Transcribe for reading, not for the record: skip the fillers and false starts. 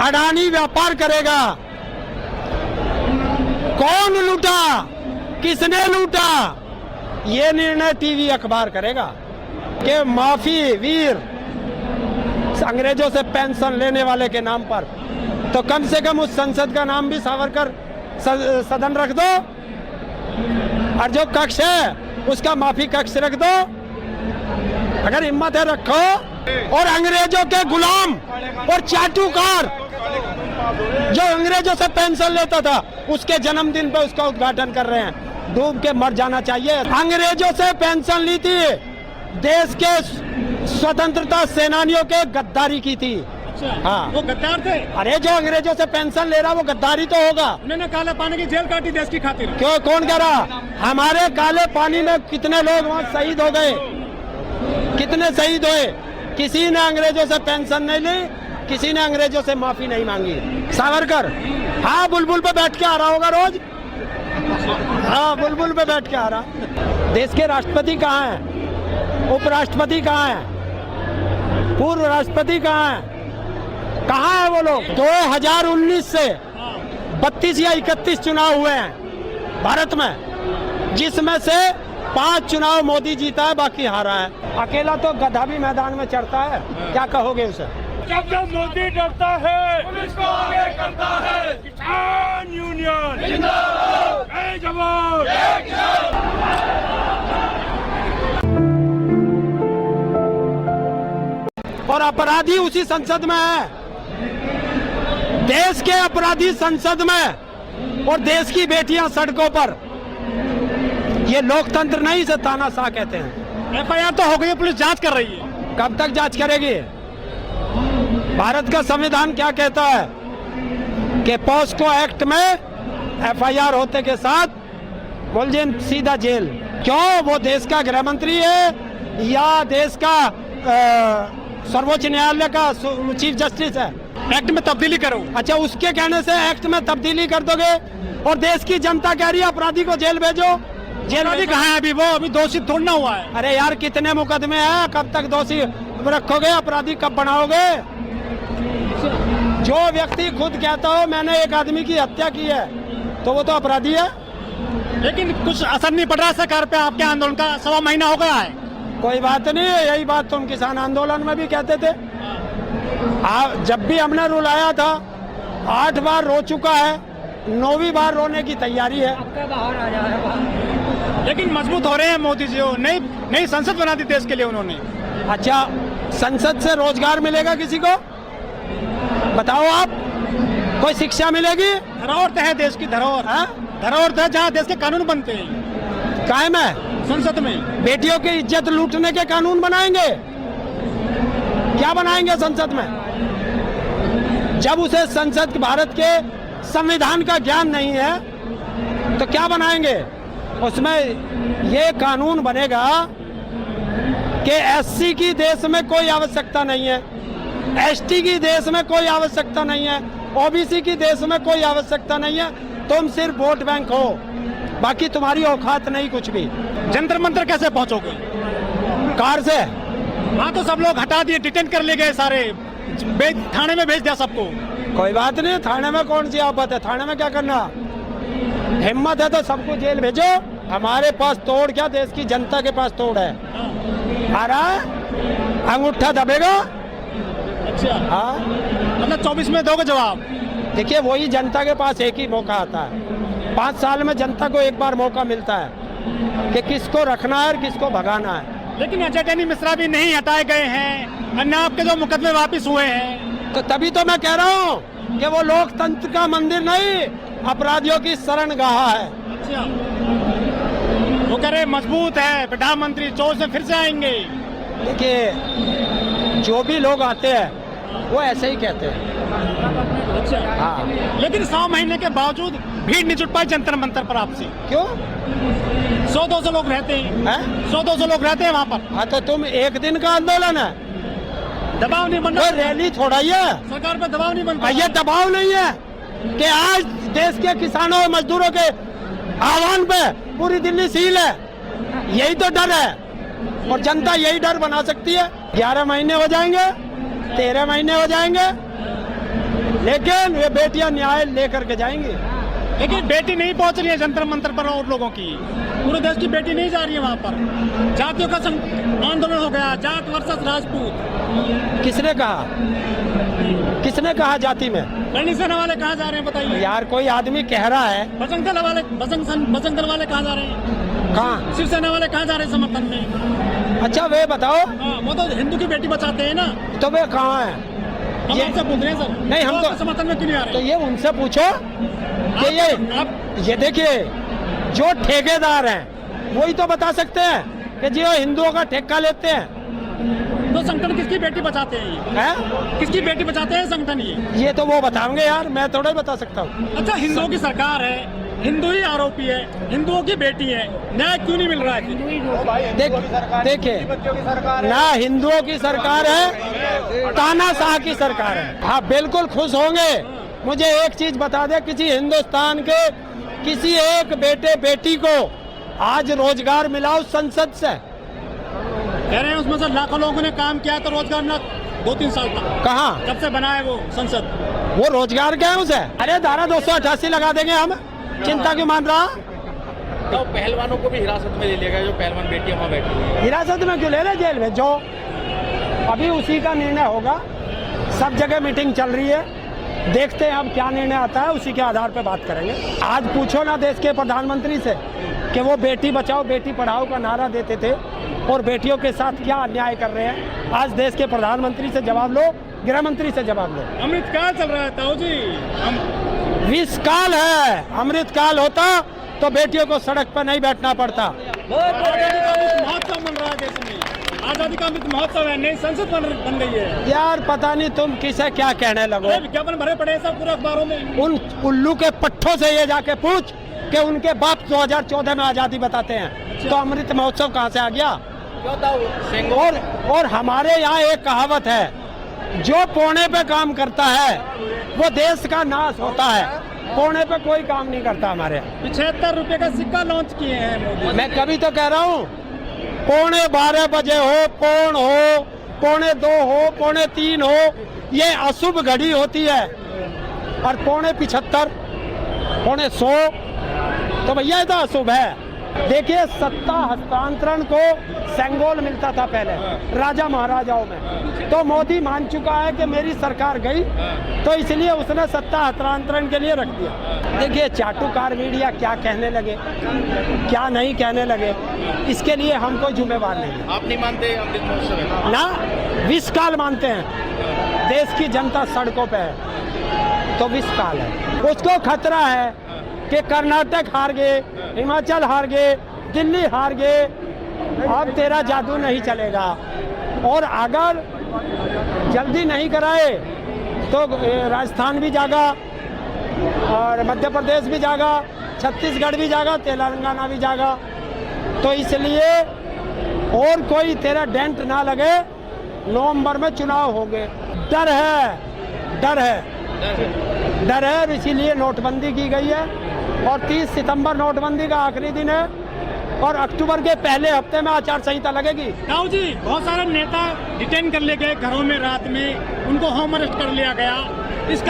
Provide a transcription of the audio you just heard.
अडानी व्यापार करेगा। कौन लूटा, किसने लूटा, ये निर्णय टीवी अखबार करेगा। कि माफी वीर अंग्रेजों से पेंशन लेने वाले के नाम पर, तो कम से कम उस संसद का नाम भी सावरकर सदन रख दो, और जो कक्ष है उसका माफी कक्ष रख दो। अगर हिम्मत है रखो। और अंग्रेजों के गुलाम और चाटुकार जो अंग्रेजों से पेंशन लेता था, उसके जन्मदिन पे उसका उद्घाटन कर रहे हैं। डूब के मर जाना चाहिए। अंग्रेजों से पेंशन ली थी, देश के स्वतंत्रता सेनानियों के गद्दारी की थी। हाँ, वो गद्दार थे। अरे जो अंग्रेजों से पेंशन ले रहा वो गद्दारी तो होगा। उन्होंने काले पानी की जेल काटी देश की खातिर। क्यों, कौन कह रहा? हमारे काले पानी में कितने लोग वहाँ शहीद हो गए, कितने शहीद हुए। किसी ने अंग्रेजों से पेंशन नहीं ली, किसी ने अंग्रेजों से माफी नहीं मांगी। सावरकर हाँ बुलबुल पे बैठ के आ रहा होगा रोज। हाँ बुलबुल पे बैठ के आ रहा। देश के राष्ट्रपति कहाँ हैं, उपराष्ट्रपति कहाँ हैं, पूर्व राष्ट्रपति कहाँ हैं, कहाँ है वो लोग? 2019 से 32 या 31 चुनाव हुए हैं भारत में, जिसमें से 5 चुनाव मोदी जीता है, बाकी हारा है। अकेला तो गधा भी मैदान में चढ़ता है। क्या कहोगे उसे? जब जब मोदी डरता है, पुलिस को आगे करता है। किसान यूनियन जिंदाबाद, जय जवान, जय किसान। और अपराधी उसी संसद में है, देश के अपराधी संसद में, और देश की बेटियां सड़कों पर। ये लोकतंत्र नहीं, इसे तानाशाह कहते हैं। FIR तो हो गई है, पुलिस जांच कर रही है। कब तक जांच करेगी? भारत का संविधान क्या कहता है कि पॉस्को एक्ट में FIR होते के साथ मुलजिम सीधा जेल। क्यों? वो देश का गृह मंत्री है या देश का सर्वोच्च न्यायालय का चीफ जस्टिस है? एक्ट में तब्दीली करो। अच्छा, उसके कहने से एक्ट में तब्दीली कर दोगे, और देश की जनता कह रही है अपराधी को जेल भेजो। जेल कहाँ है अभी? वो अभी दोषी थोड़ा ना हुआ है। अरे यार, कितने मुकदमे हैं, कब तक दोषी रखोगे? अपराधी कब बनाओगे? जो व्यक्ति खुद कहता हो मैंने एक आदमी की हत्या की है, तो वो तो अपराधी है। लेकिन कुछ असर नहीं पड़ रहा सरकार पे। आपके आंदोलन का 1.25 महीना हो गया है। कोई बात नहीं, यही बात तुम किसान आंदोलन में भी कहते थे। जब भी हमने रुलाया था 8 बार रो चुका है, 9वीं बार रोने की तैयारी है। लेकिन मजबूत हो रहे हैं मोदी जी। नई संसद बना दी देश के लिए उन्होंने। अच्छा, संसद से रोजगार मिलेगा किसी को? बताओ आप, कोई शिक्षा मिलेगी? धरोहर है देश की, धरोहर। धरोहर है जहाँ देश के कानून बनते हैं। कायम है संसद में। बेटियों की इज्जत लूटने के कानून बनाएंगे? क्या बनाएंगे संसद में? जब उसे संसद भारत के संविधान का ज्ञान नहीं है तो क्या बनाएंगे? उसमें ये कानून बनेगा कि SC की देश में कोई आवश्यकता नहीं है, ST की देश में कोई आवश्यकता नहीं है, OBC की देश में कोई आवश्यकता नहीं है। तुम सिर्फ वोट बैंक हो, बाकी तुम्हारी औकात नहीं कुछ भी। जंतर मंतर कैसे पहुंचोगे? कार से। वहाँ तो सब लोग हटा दिए, डिटेन कर ले गए सारे, थाने में भेज दिया सबको। कोई बात नहीं, थाने में कौन सी आफत है? थाने में क्या करना? हिम्मत है तो सबको जेल भेजो। हमारे पास तोड़ क्या, देश की जनता के पास तोड़ है। आ रहा है, अंगूठा दबेगा। अच्छा, हाँ, मतलब 24 में दोगे जवाब? देखिए, वही जनता के पास एक ही मौका आता है। 5 साल में जनता को एक बार मौका मिलता है कि किसको रखना है और किसको भगाना है। लेकिन अजय टैनी मिश्रा भी नहीं हटाए गए हैं, अन्ना आपके जो मुकदमे वापिस हुए हैं। तो तभी तो मैं कह रहा हूँ कि वो लोकतंत्र का मंदिर नहीं, अपराधियों की शरणगाह है। अच्छा, वो कह रहे मजबूत है, प्रधानमंत्री 24 में फिर से आएंगे। देखिए, जो भी लोग आते हैं वो ऐसे ही कहते हैं। अच्छा, हाँ, लेकिन 100 महीने के बावजूद भीड़ नहीं जुट पाई जंतर मंतर पर आपसे। क्यों? 100-200 लोग रहते हैं। 100-200 लोग रहते हैं वहाँ पर। हाँ, तो तुम एक दिन का आंदोलन है, दबाव नहीं बन कोई रैली थोड़ा ही है। सरकार पर दबाव नहीं बनता। ये दबाव नहीं है कि आज देश के किसानों और मजदूरों के आह्वान पे पूरी दिल्ली सील है। यही तो डर है, और जनता यही डर बना सकती है। 11 महीने हो जाएंगे, 13 महीने हो जाएंगे, लेकिन ये बेटियां न्याय लेकर के जाएंगी। लेकिन बेटी नहीं पहुंच रही है जंतर मंतर पर और लोगों की, पूरे देश की बेटी नहीं जा रही है वहाँ पर। जातियों का आंदोलन हो गया, जाट वर्सेस राजपूत। किसने कहा जाति में? करनी सेना वाले कहाँ जा रहे हैं बताइए? यार कोई आदमी कह रहा है। बजरंग दल वाले कहाँ जा रहे हैं? कहाँ? शिवसेना वाले कहाँ जा रहे हैं समर्थन में? अच्छा वे बताओ। हाँ, वो तो हिंदू की बेटी बचाते हैं ना। तो वे कहाँ है? हम आपसे पूछ रहे हैं सर। नहीं, हम तो समर्थन में क्यों नहीं आ तो रहे? ये उनसे पूछो कि ये देखिए, जो ठेकेदार हैं वही तो बता सकते हैं कि जो हिंदुओं का ठेका लेते हैं। तो संगठन किसकी बेटी बचाते हैं ये? हैं? किसकी बेटी बचाते हैं संगठन ये? तो वो बताओगे यार, मैं थोड़ा बता सकता हूँ। अच्छा, हिंदुओं की सरकार है, हिंदू ही आरोपी है, हिंदुओं की बेटी है, न्याय क्यों नहीं मिल रहा है? देखिए ना, हिंदुओं की सरकार है, तानाशाह की सरकार है। हाँ बिल्कुल खुश होंगे। मुझे एक चीज बता दे, किसी हिंदुस्तान के किसी एक बेटे बेटी को आज रोजगार मिला उस संसद से? कह रहे हैं उसमें से लाखों लोगों ने काम किया तो रोजगार मिला 2-3 साल तक। कहाँ? कब से बना है वो संसद? वो रोजगार क्या है उसे? अरे धारा 288 लगा देंगे हम, चिंता क्यों मान रहा? तो पहलवानों को भी हिरासत में ले लिया गया, जो पहलवान बेटियां वहाँ बैठी हुई हैं। हिरासत में क्यों ले रहे? जेल में जो अभी उसी का निर्णय होगा। सब जगह मीटिंग चल रही है, देखते हैं अब क्या निर्णय आता है, उसी के आधार पर बात करेंगे। आज पूछो ना देश के प्रधानमंत्री से कि वो बेटी बचाओ बेटी पढ़ाओ का नारा देते थे और बेटियों के साथ क्या अन्याय कर रहे हैं। आज देश के प्रधानमंत्री से जवाब लो, गृह मंत्री से जवाब लो। अमृतकाल चल रहा है ताऊ जी। विषकाल है, अमृतकाल होता तो बेटियों को सड़क पर नहीं बैठना पड़ता। महोत्सव बन रहा है देश में, आजादी का अमृत महोत्सव है, नई संसद बन रही है। यार पता नहीं तुम किसे क्या कहने लगो। विज्ञापन भरे पड़े हैं सब पूरे अखबारों में। उन उल्लू के पट्टों से ये जाके पूछ कि उनके बाप 2014 में आजादी बताते हैं, तो अमृत महोत्सव कहाँ से आ गया? और हमारे यहाँ एक कहावत है, जो पौने पे काम करता है वो देश का नाश होता है। पौने पे कोई काम नहीं करता हमारे यहाँ। 75 रुपए का सिक्का लॉन्च किए हैं मोदी। मैं कभी तो कह रहा हूँ, 12:15 बजे हो, पौन हो, 2:45 हो, 3:45 हो, ये अशुभ घड़ी होती है। और 75, 100 तो भैया ये तो अशुभ है। देखिए, सत्ता हस्तांतरण को सेंगोल मिलता था पहले राजा महाराजाओं में, तो मोदी मान चुका है कि मेरी सरकार गई, तो इसलिए उसने सत्ता हस्तांतरण के लिए रख दिया। देखिए, चाटुकार मीडिया क्या कहने लगे, क्या नहीं कहने लगे, इसके लिए हम कोई जिम्मेवार नहीं है। आप नहीं मानते अमृत महोत्सव है? ना, विषकाल मानते हैं। देश की जनता सड़कों पे है तो विषकाल है। उसको खतरा है कि कर्नाटक हार गए, हिमाचल हार गए, दिल्ली हार गए, अब तेरा जादू नहीं चलेगा। और अगर जल्दी नहीं कराए तो राजस्थान भी जागा और मध्य प्रदेश भी जागा, छत्तीसगढ़ भी जागा, तेलंगाना भी जागा। तो इसलिए और कोई तेरा डेंट ना लगे, नवंबर में चुनाव होंगे। डर है, इसीलिए नोटबंदी की गई है। और 30 सितंबर नोटबंदी का आखिरी दिन है और अक्टूबर के पहले हफ्ते में आचार संहिता लगेगी। ताऊ जी, बहुत सारे नेता डिटेन कर लिए गए घरों में रात में, उनको होम अरेस्ट कर लिया गया। इसका